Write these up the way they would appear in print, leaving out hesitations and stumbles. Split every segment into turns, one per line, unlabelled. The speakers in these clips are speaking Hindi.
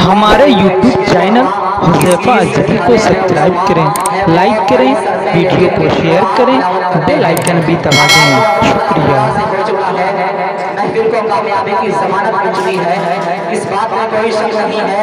हमारे YouTube चैनल हुज़ैफा अजहरी को सब्सक्राइब करें, लाइक करें, वीडियो को शेयर करें, बेल आइकन भी दबा दें। शुक्रिया।
महफिल को कामयाबी की जमानत मिल चुकी है, इस बात में कोई शक नहीं है।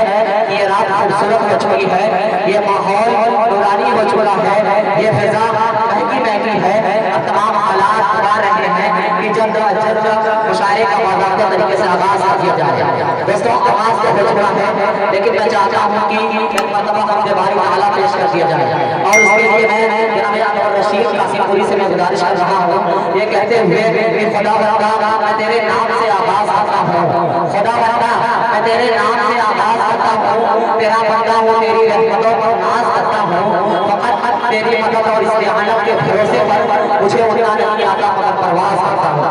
ये रात खूबसूरत हो चुकी है, ये माहौल नूरानी हो चुका है, ये फिजा महकी महकी है। अब तमाम हालात बता रहे हैं कि जल्द अज जल्द मुशायरे का बाकायदा तरीके से आगाज किया जाए। दोस्तों आगाज तो हो चुका है, लेकिन मैं चाहता हूँ कि एक मरतबा हमसे बारी ताला पेश कर दिया जाए, और उसके लिए मैं जनाब रशीद कासिमपुरी से मैं गुजारिश कर रहा हूँ, ये कहते हुए कि खुदा बंदा मैं तेरे नाम से आगाज करता हूँ, खुदा बंदा मैं तेरे नाम से आगाज करता हूँ, तेरा बंदा हूँ, तेरी रहमतों पर नाज करता हूँ, फकत तेरी मदद और इस्तेआनत के भरोसे पर मुझे उड़ना नहीं आता, मगर परवाज करता हूँ।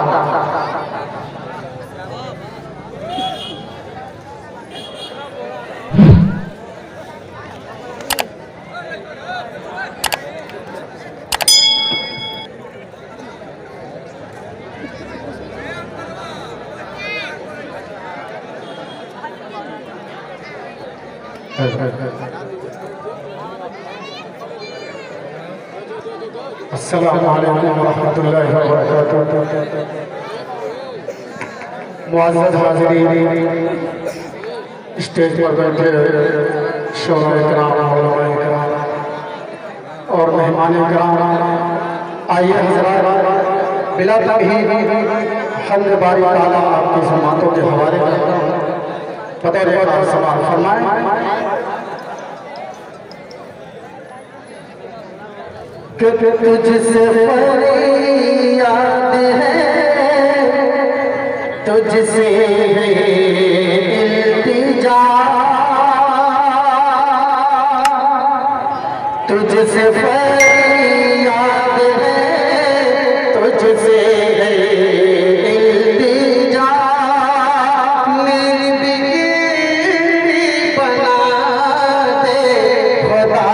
अस्सलामु अलैकुम वरहमतुल्लाहि वबरकातुहू। मुअज़्ज़ज़ हाज़िरीन, स्टेज पर बैठे शोहरे किराम, उलमाए किराम और मेहमाने किराम, आइए हज़रात बिला तमहीद हमद बारी ताला आपकी ज़मातों के हवाले करता हूँ। बतौर खास सवाल फरमाएं कि तुझसे फरियाद है, तुझसे इल्तिजा, तुझसे फरियाद है, तुझसे इल्तिजा, मेरी बिगड़ी बना दे खुदा।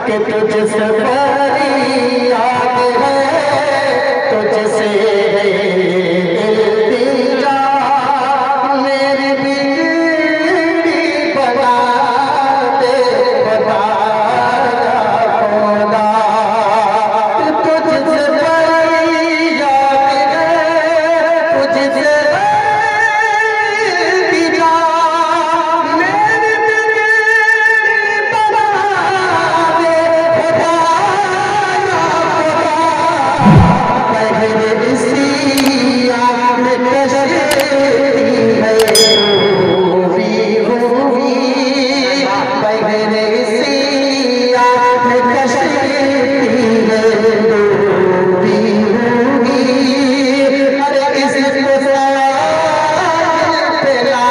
कि तुझसे फरियाद है, तुझसे इल्तिजा, मेरी बिगड़ी बना दे खुदा। तुझसे फरियाद है, तुझसे इल्तिजा, मेरी बिगड़ी बना दे खुदा। पहले इसी आग में कश्ती है डूबी हुई, पहले इसी आग में कश्ती है डूबी हुई, अरे इसको साहिल पे ला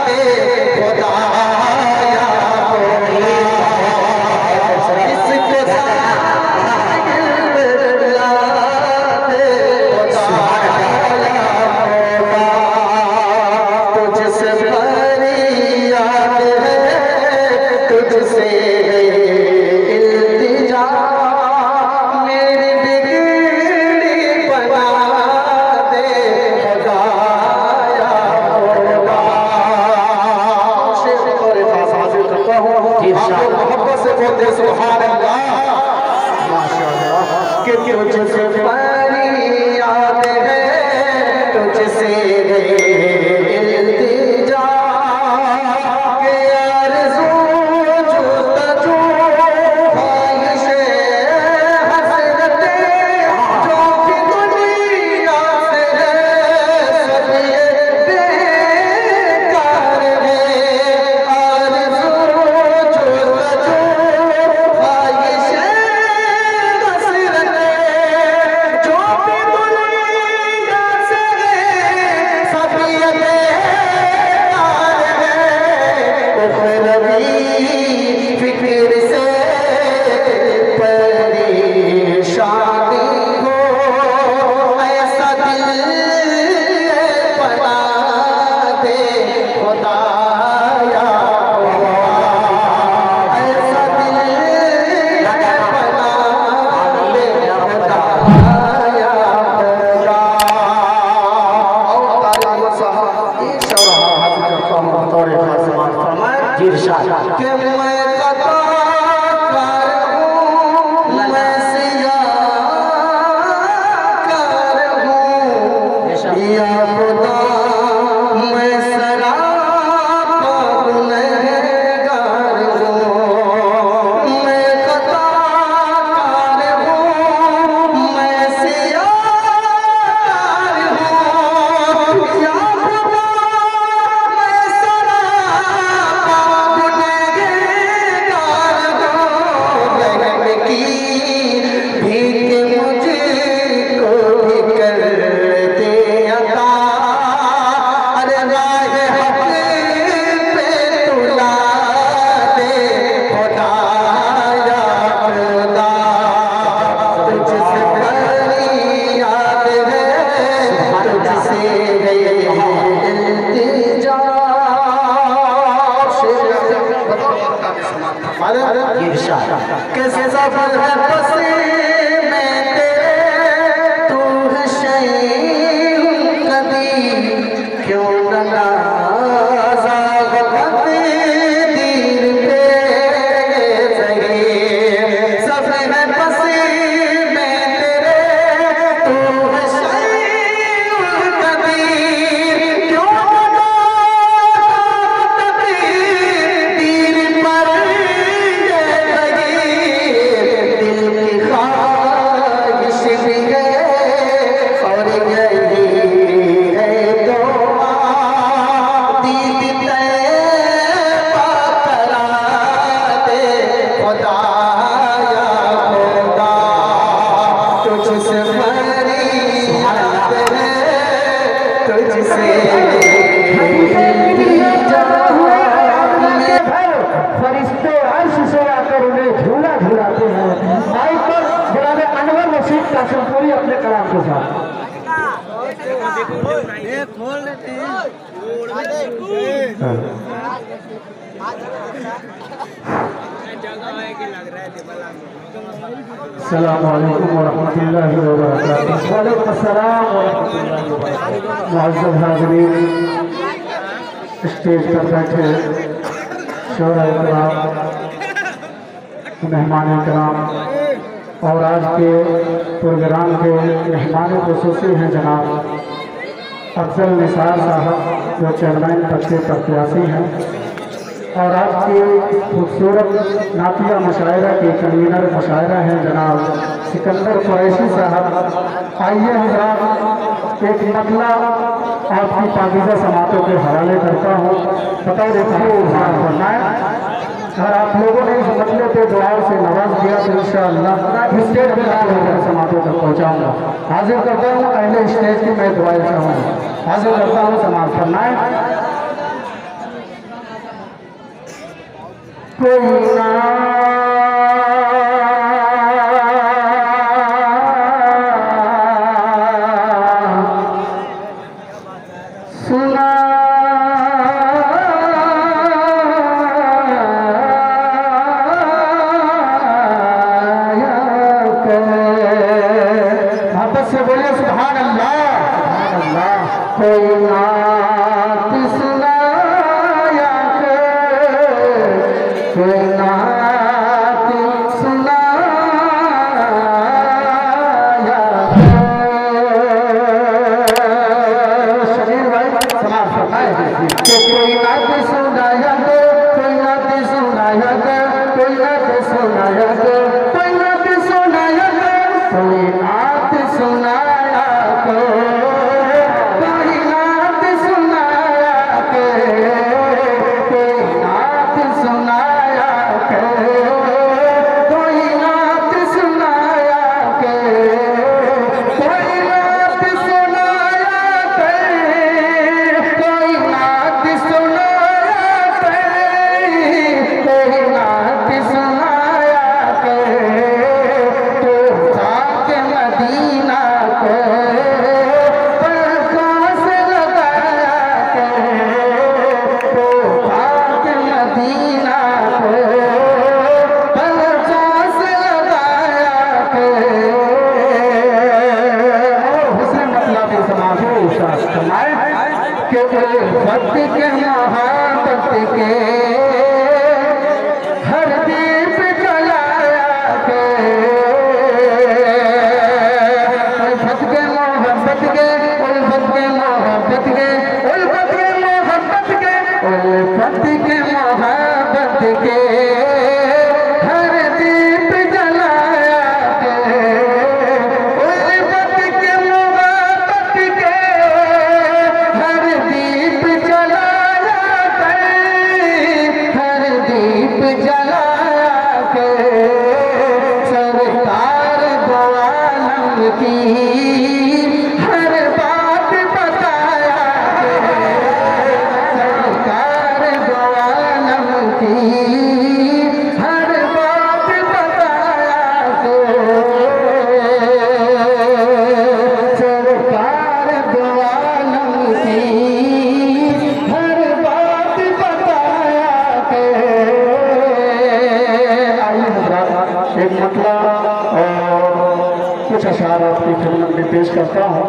दे खुदाया मोला, इसको साहिल पे ला दे खुदाया मोला। तुझसे फरियाद है, तुझसे इल्तिजा, मेरी बिगड़ी बना दे खुदाया मोला। शेर और खास हासिल करता हूँ, आप मोहब्बत से बोलते सुभान अल्लाह, माशाअल्लाह। कि तुझसे फरियाद है, तुझसे इल्तिजा, कि आरज़ू जुस्तजू ख्वाहिशे हसरते, जो कि दुनिया से है सब ये बेकार है। आरज़ू जुस्तजू ख्वाहिशे हसरते, जो कि दुनिया से है सब कसम पूरी अपने कलाम के साथ।
खोल लेते हैं।
अस्सलाम वालेकुम वरहमतुल्लाहि वबरकातुहू। वालेकुम अस्सलाम वरहमतुल्लाहि वबरकातुहू। मुअज़्ज़ज़ हाज़रीन, स्टेज पर बैठे शोहराए किराम, मेहमान किराम और आज के प्रोग्राम के मेहमान ख़ुसूसी हैं जनाब अफजल निसार साहब, जो चेयरमैन पद के प्रत्याशी हैं, और आज की खूबसूरत नातिया मुशायरा के कन्वीनर मुशायरा हैं जनाब सिकंदर कुरैशी साहब। आइए हज़रात, एक मतला आपकी पाकीज़ा समातों के हवाले करता हूँ, बताओ फरमाएं। अगर आप लोगों ने इस मतले पे दुआओं से नवाज दिया तो इंशाअल्लाह स्टेज पे समातों तक पहुँचाऊँगा। हाजिर करता हूँ अहले स्टेज की मैं दुआएं चाहूँगा। हाजिर करता हूँ, समाज फरमाएं। कोई ना सुना वापस से बोलिए सुभान अल्लाह, सुभान अल्लाह। कोई नात सुनाया कोई नात सुनाया शरीर भाई समाज फरमाए कि कोई नात सुनाया कोई नात सुनाया कोई नात सुनाया कोई नात सुनाया कोई नात सुनाया कोई नात सुनाया कोई नात सुनाया कोई नात सुनाया कोई नात सुनाया कोई नात सुनाया कोई नात सुनाया तो जाके मदीना को पलकों से लगाया तो जाके मदीना को पलकों से लगाया हुस्न मतलब समाज कमाए कि वक्त के मोहब्बत के हर दीप जलाया उल्फत के मोहब्बत के उल्फत के मोहब्बत के उल्फत के मोहब्बत के उल्फत के मोहब्बत के हर दीप जलाया उल्फत के मोहब्बत के हर दीप जलाया हर दीप जलाया सरकार दो आलम की हर बात बताया सरकार दो आलम की हर बात बताया सरकार दो आलम की हर बात बताया आइए हज़रात, एक मतलब और कुछ अशार आपकी खिदमत में पेश करता हूँ।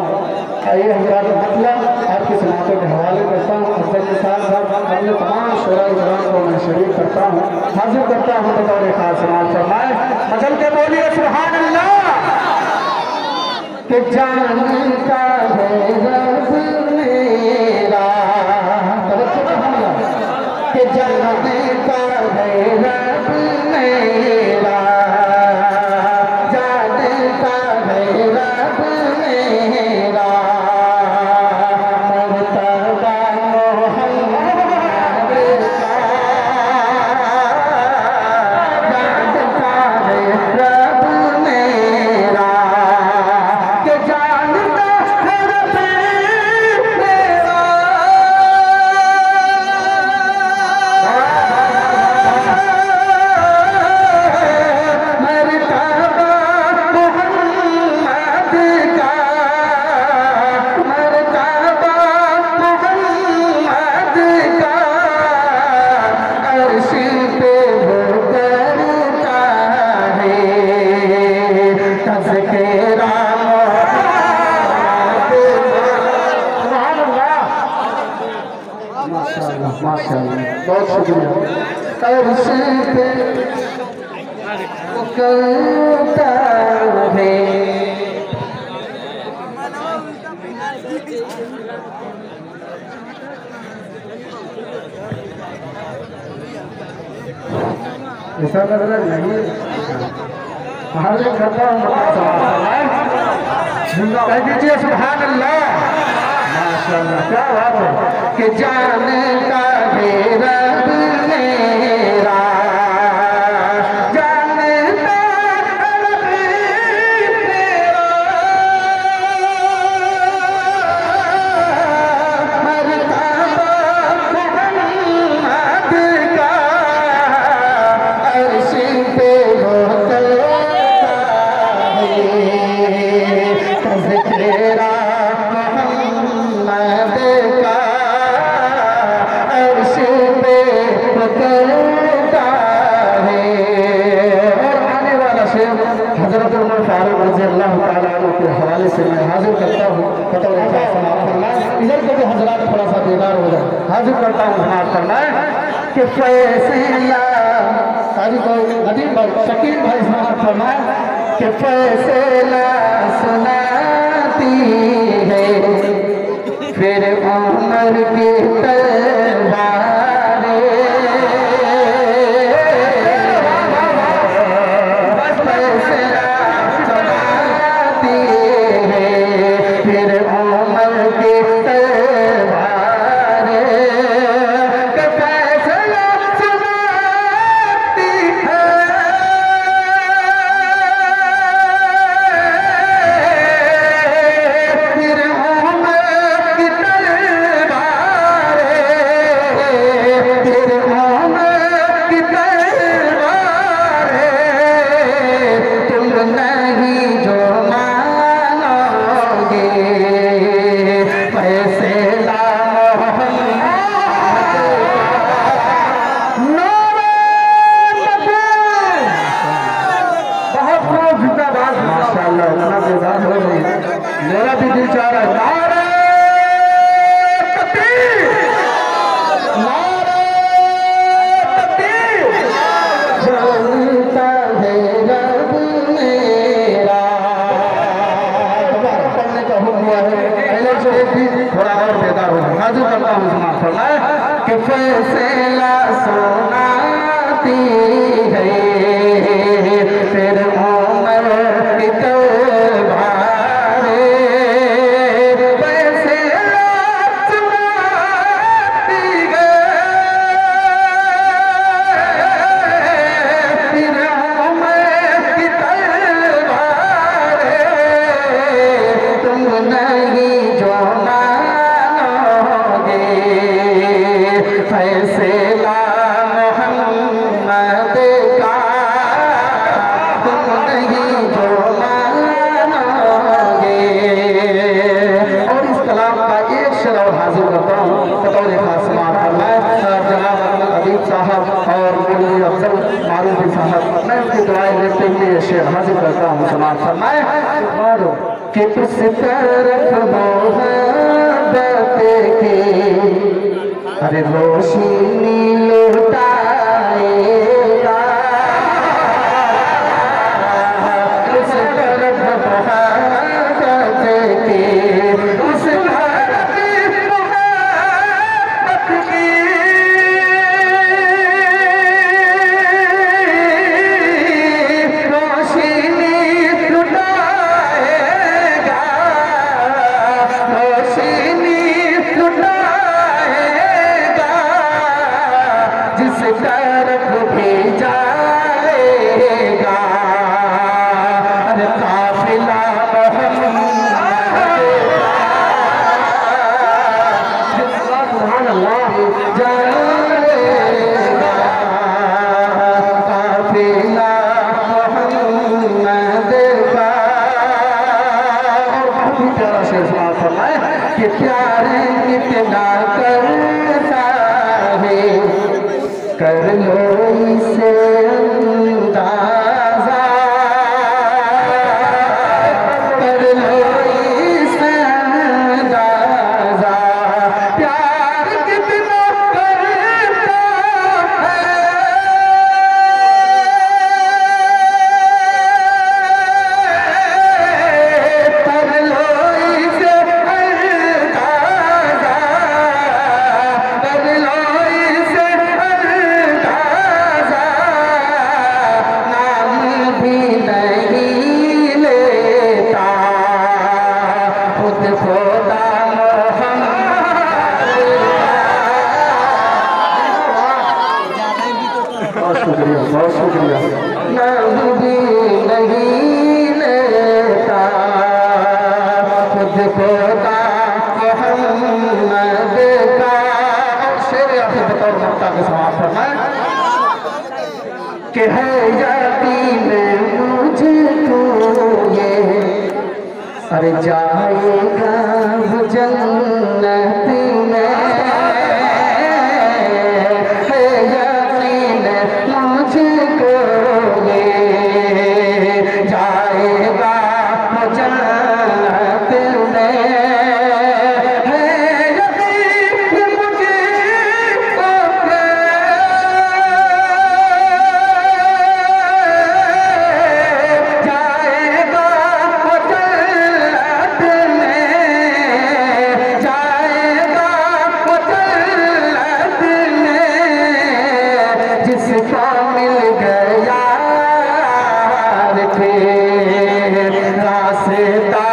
आइए हज़रात, मतलब आपकी समातों के हवाले करता हूँ। अफजल निसार साहब अपने तमाम शोराए किराम को मैं शरीक करता हूँ, हाजिर करता हूँ बतौर खास समाज फरमाए। मचल के बोलिए सुभान अल्लाह। कि जानता है रब मेरा कि जानता है रब मेरा जानता है रब मेरा मर्तबा मोहम्मद का जानता है रब मेरा कि जानता अर्श पे करता है। ऐसा लग रहा नहीं हर एक करता हूँ कह दीजिए सुभान अल्लाह माशाअल्लाह क्या बात है कि जाने का है रब मेरा से मैं हाजिर करता हूँ इधर को भी हजरात थोड़ा सा बेदार हो जाए हाजिर करता हूँ समाज फरमाए कि फैसला नदीम भाई शकील भाई समाज फरमाए कि फैसला सुनाती है फिर उमर की तलवार मेरा भी दिल चाह रहा है नारे तकबीर नारे तकबीर जानता है रब मेरा पढ़ने का हुक्म हुआ है पहले से एक भी थोड़ा और पैदा हो हाजिर करता हूँ समाज फरमाए कि फैसला सुनाती है फिर उमर की फैसला मोहम्मद का तुम नहीं जो मानोगे। और इस कलाम का एक शेर और हाजिर करता हूँ बतौर खास जनाब अदीब साहब और मौलवी अफजल मारूफी साहब मैं उनकी दुआएं लेते हुए ये शेर हाजिर करता हूँ समाज फरमाए कि उस तरफ मोहब्बत की अरे रोशनी लुटाएगा उस तरफ मोहब्बत की उस तरफ मोहब्बत की रोशनी लुटाएगा रोशनी लुटाएगा जिस तरफ भी जाएगा अरे काफिला सुभान अल्लाह जाएगा काफिला मोहम्मद का। और बहुत ही प्यारा शेर सुना फरमाए कि प्यारे कितना करता है कर लो इसे अंदाजा कर लो इसे अंदाजा प्यार कितना करता है अरे जाएगा वो जन्नत में है यकीन मुझको ये जाएगा वो जन्नत में है यकीन मुझको जाएगा वो जन्नत में जाएगा वो जन्नत में जिसका मिल गया थे रास्ता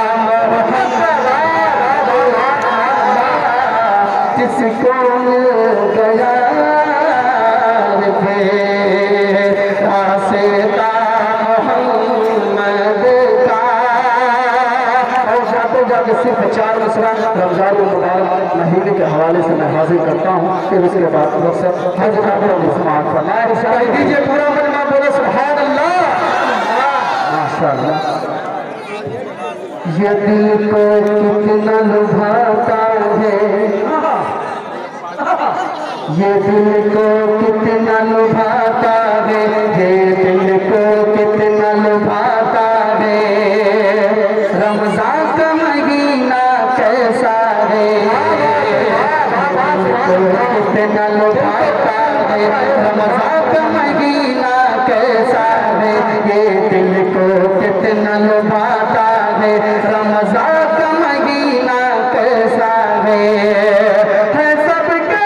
जिसको मिल गया थे रास्ता मोहम्मद का। और जाते जाते सिर्फ 4 मिसरा रमजान मुबारक महीने के हवाले से मैं हाजिर करता हूँ। फिर उसके बाद दीजिए पूरा मजमा बोलो सुभान अल्लाह माशाअल्लाह। ये दिल को कितना लुभाता है ये दिल को कितना लुभाता है ये दिल को कितना लुभाता है रमजान का महीना कैसा है कितना लुभाता है रमजान का महीना कैसा है ये दिल को कितना लुभाता है रमजान का महीना कैसा है सबके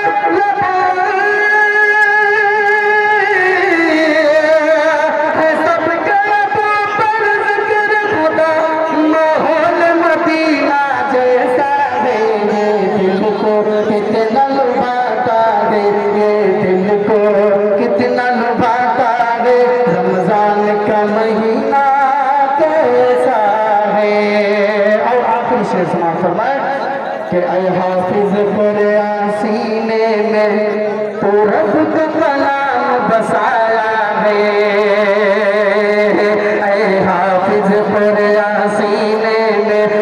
है सबके पर जिक्र खुदा माहौल मदीना जैसा है ये दिल को कितना लुभाता है ये दिल को कितना लुभाता है रमजान का महीना कैसा है। और आखिरी शेर समाप्त फरमाए कि ऐ हाफिज कुरान सीने में तो रब का कलाम बसाया है ऐ हाफिज कुरान सीने में